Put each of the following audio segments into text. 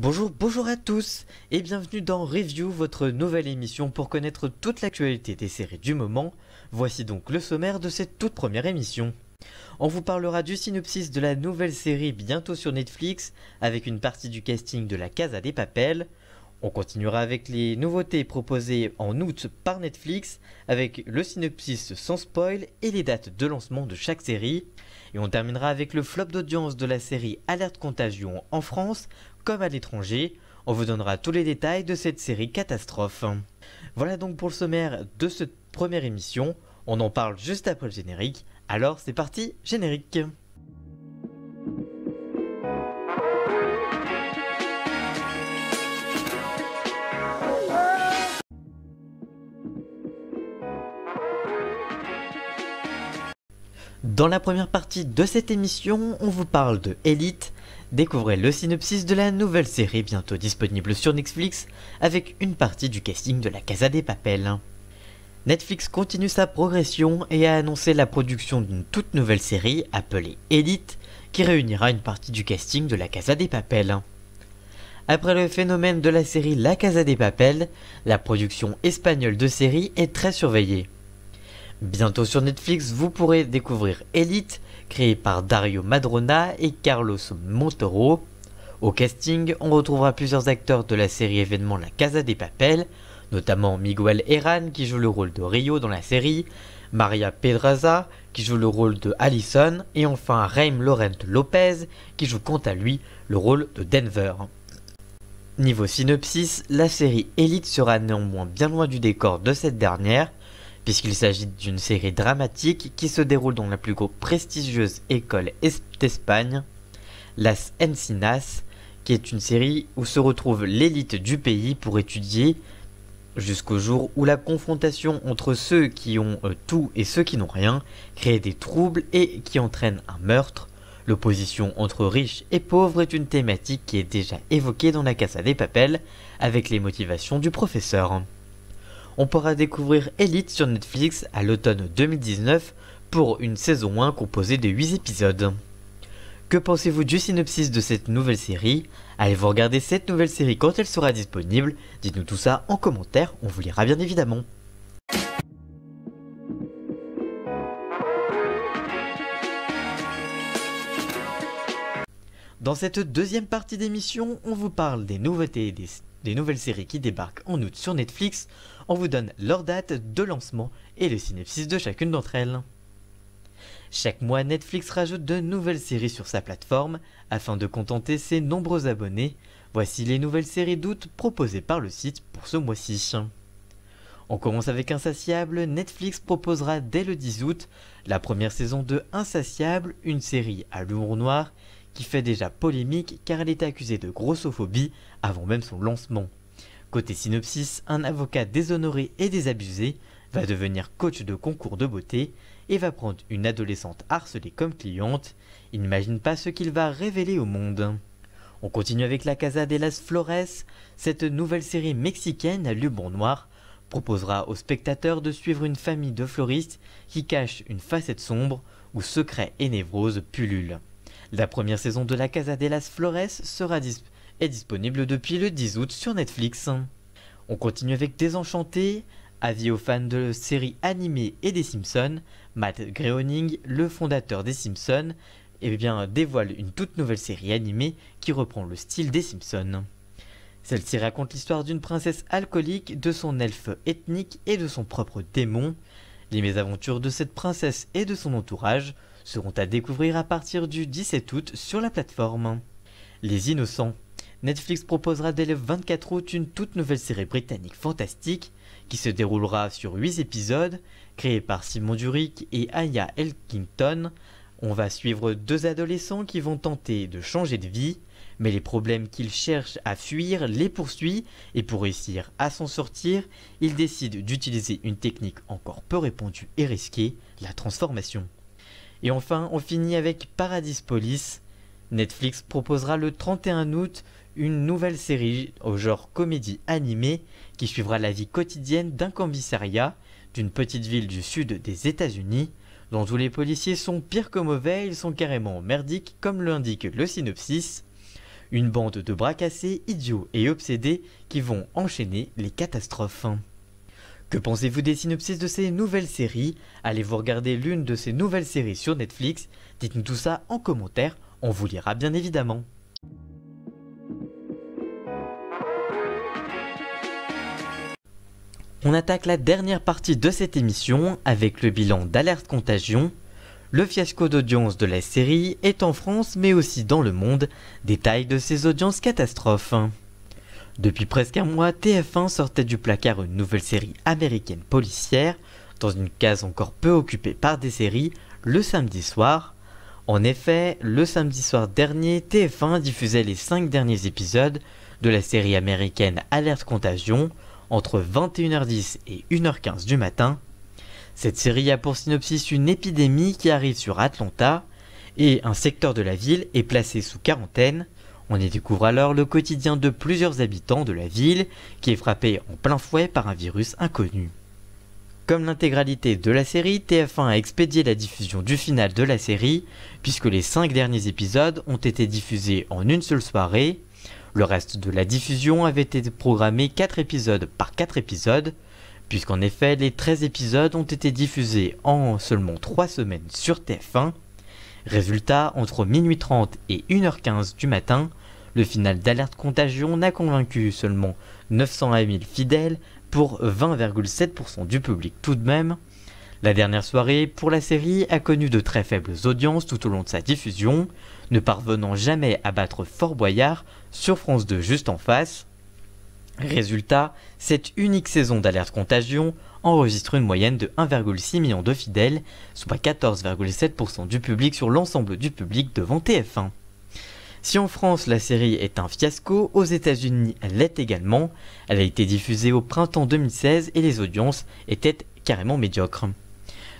Bonjour à tous et bienvenue dans Review, votre nouvelle émission pour connaître toute l'actualité des séries du moment. Voici donc le sommaire de cette toute première émission. On vous parlera du synopsis de la nouvelle série bientôt sur Netflix avec une partie du casting de La Casa de Papel. On continuera avec les nouveautés proposées en août par Netflix avec le synopsis sans spoil et les dates de lancement de chaque série. Et on terminera avec le flop d'audience de la série Alerte Contagion en France comme à l'étranger. On vous donnera tous les détails de cette série catastrophe. Voilà donc pour le sommaire de cette première émission. On en parle juste après le générique. Alors c'est parti, générique. Dans la première partie de cette émission, on vous parle de Elite. Découvrez le synopsis de la nouvelle série bientôt disponible sur Netflix avec une partie du casting de La Casa de Papel. Netflix continue sa progression et a annoncé la production d'une toute nouvelle série appelée Elite qui réunira une partie du casting de La Casa de Papel. Après le phénomène de la série La Casa de Papel, la production espagnole de série est très surveillée. Bientôt sur Netflix, vous pourrez découvrir Elite, créé par Dario Madrona et Carlos Montoro. Au casting, on retrouvera plusieurs acteurs de la série événement La Casa de Papel, notamment Miguel Herrán qui joue le rôle de Rio dans la série, Maria Pedraza qui joue le rôle de Allison, et enfin Raim Laurent Lopez qui joue quant à lui le rôle de Denver. Niveau synopsis, la série Elite sera néanmoins bien loin du décor de cette dernière, puisqu'il s'agit d'une série dramatique qui se déroule dans la plus prestigieuse école d'Espagne, Las Encinas, qui est une série où se retrouve l'élite du pays pour étudier jusqu'au jour où la confrontation entre ceux qui ont tout et ceux qui n'ont rien crée des troubles et qui entraîne un meurtre. L'opposition entre riches et pauvres est une thématique qui est déjà évoquée dans La Casa de Papel avec les motivations du professeur. On pourra découvrir Elite sur Netflix à l'automne 2019 pour une saison 1 composée de 8 épisodes. Que pensez-vous du synopsis de cette nouvelle série? Allez-vous regarder cette nouvelle série quand elle sera disponible? Dites-nous tout ça en commentaire, on vous lira bien évidemment. Dans cette deuxième partie d'émission, on vous parle des nouveautés des nouvelles séries qui débarquent en août sur Netflix. On vous donne leur date de lancement et le synopsis de chacune d'entre elles. Chaque mois, Netflix rajoute de nouvelles séries sur sa plateforme afin de contenter ses nombreux abonnés. Voici les nouvelles séries d'août proposées par le site pour ce mois-ci. On commence avec Insatiable. Netflix proposera dès le 10 août la première saison de Insatiable, une série à l'humour noir qui fait déjà polémique car elle est accusée de grossophobie avant même son lancement. Côté synopsis, un avocat déshonoré et désabusé va devenir coach de concours de beauté et va prendre une adolescente harcelée comme cliente. Il n'imagine pas ce qu'il va révéler au monde. On continue avec La Casa de las Flores. Cette nouvelle série mexicaine à l'humour noir proposera aux spectateurs de suivre une famille de fleuristes qui cache une facette sombre où secrets et névroses pullulent. La première saison de La Casa de las Flores est disponible depuis le 10 août sur Netflix. On continue avec Désenchanté. Avis aux fans de séries animées et des Simpsons, Matt Groening, le fondateur des Simpsons, dévoile une toute nouvelle série animée qui reprend le style des Simpsons. Celle-ci raconte l'histoire d'une princesse alcoolique, de son elfe ethnique et de son propre démon. Les mésaventures de cette princesse et de son entourage seront à découvrir à partir du 17 août sur la plateforme. Les Innocents. Netflix proposera dès le 24 août une toute nouvelle série britannique fantastique qui se déroulera sur 8 épisodes, créée par Simon Durick et Aya Elkington. On va suivre deux adolescents qui vont tenter de changer de vie, mais les problèmes qu'ils cherchent à fuir les poursuivent et pour réussir à s'en sortir, ils décident d'utiliser une technique encore peu répandue et risquée, la transformation. Et enfin, on finit avec Paradise Police. Netflix proposera le 31 août une nouvelle série au genre comédie animée qui suivra la vie quotidienne d'un commissariat d'une petite ville du sud des États-Unis dont tous les policiers sont pires que mauvais, ils sont carrément merdiques comme l'indique le synopsis. Une bande de bras cassés, idiots et obsédés qui vont enchaîner les catastrophes. Que pensez-vous des synopsis de ces nouvelles séries? Allez-vous regarder l'une de ces nouvelles séries sur Netflix? Dites-nous tout ça en commentaire, on vous lira bien évidemment. On attaque la dernière partie de cette émission avec le bilan d'Alerte Contagion. Le fiasco d'audience de la série est en France mais aussi dans le monde, détail de ces audiences catastrophes. Depuis presque un mois, TF1 sortait du placard une nouvelle série américaine policière, dans une case encore peu occupée par des séries, le samedi soir. En effet, le samedi soir dernier, TF1 diffusait les 5 derniers épisodes de la série américaine Alerte Contagion, entre 21h10 et 1h15 du matin. Cette série a pour synopsis une épidémie qui arrive sur Atlanta et un secteur de la ville est placé sous quarantaine. On y découvre alors le quotidien de plusieurs habitants de la ville qui est frappé en plein fouet par un virus inconnu. Comme l'intégralité de la série, TF1 a expédié la diffusion du final de la série puisque les 5 derniers épisodes ont été diffusés en une seule soirée. Le reste de la diffusion avait été programmé 4 épisodes par 4 épisodes, puisqu'en effet les 13 épisodes ont été diffusés en seulement 3 semaines sur TF1. Résultat, entre minuit 30 et 1h15 du matin, le final d'Alerte Contagion n'a convaincu seulement 901 000 fidèles pour 20,7% du public tout de même. La dernière soirée pour la série a connu de très faibles audiences tout au long de sa diffusion, ne parvenant jamais à battre Fort Boyard sur France 2 juste en face. Résultat, cette unique saison d'Alerte Contagion enregistre une moyenne de 1,6 million de fidèles, soit 14,7% du public sur l'ensemble du public devant TF1. Si en France la série est un fiasco, aux États-Unis elle l'est également. Elle a été diffusée au printemps 2016 et les audiences étaient carrément médiocres.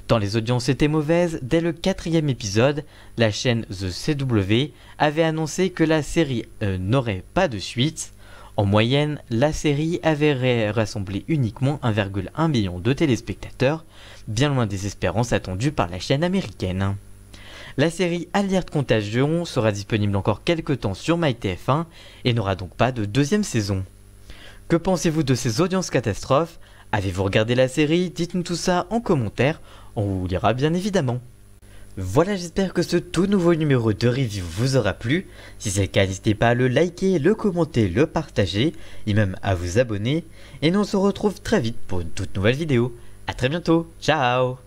Tant les audiences étaient mauvaises, dès le 4e épisode, la chaîne The CW avait annoncé que la série n'aurait pas de suite. En moyenne, la série avait rassemblé uniquement 1,1 million de téléspectateurs, bien loin des espérances attendues par la chaîne américaine. La série Alerte Contagion sera disponible encore quelques temps sur MyTF1 et n'aura donc pas de deuxième saison. Que pensez-vous de ces audiences catastrophes? Avez-vous regardé la série? Dites-nous tout ça en commentaire, on vous lira bien évidemment. Voilà, j'espère que ce tout nouveau numéro de review vous aura plu. Si c'est le cas, n'hésitez pas à le liker, le commenter, le partager et même à vous abonner. Et nous on se retrouve très vite pour une toute nouvelle vidéo. A très bientôt, ciao!